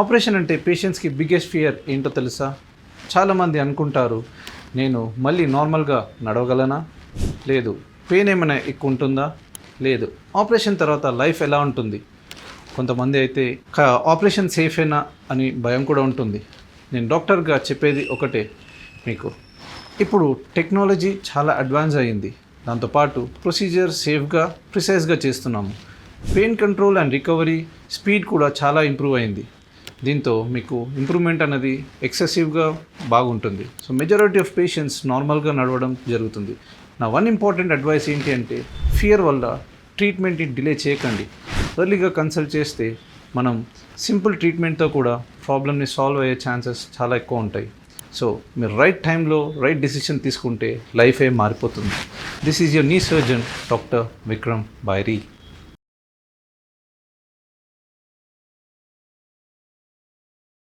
Operation అంటే పేషెంట్స్కి biggest fear ఏంటో తెలుసా? చాలామంది అనుకుంటారు, నేను మళ్ళీ నార్మల్గా నడవగలనా, లేదు పెయిన్ ఏమైనా ఎక్కువ ఉంటుందా, లేదు ఆపరేషన్ తర్వాత లైఫ్ ఎలా ఉంటుంది. కొంతమంది అయితే ఆపరేషన్ సేఫేనా అని భయం కూడా ఉంటుంది. నేను డాక్టర్గా చెప్పేది ఒకటే మీకు, ఇప్పుడు టెక్నాలజీ చాలా అడ్వాన్స్ అయ్యింది. దాంతోపాటు ప్రొసీజర్ సేఫ్గా ప్రిసైజ్గా చేస్తున్నాము. Pain control and recovery speed కూడా చాలా ఇంప్రూవ్ అయింది. దీంతో మీకు ఇంప్రూవ్మెంట్ అనేది ఎక్సెసివ్గా బాగుంటుంది. సో మెజారిటీ ఆఫ్ పేషెంట్స్ నార్మల్గా నడవడం జరుగుతుంది. నా వన్ ఇంపార్టెంట్ అడ్వైస్ ఏంటి అంటే, ఫియర్ వల్ల ట్రీట్మెంట్ని డిలే చేయకండి. ఎర్లీగా కన్సల్ట్ చేస్తే మనం సింపుల్ ట్రీట్మెంట్తో కూడా ప్రాబ్లమ్ని సాల్వ్ అయ్యే ఛాన్సెస్ చాలా ఎక్కువ ఉంటాయి. సో మీరు రైట్ టైంలో రైట్ డెసిషన్ తీసుకుంటే లైఫే మారిపోతుంది. దిస్ ఈజ్ యువర్ నీ సర్జన్ డాక్టర్ విక్రమ్ బైరీ.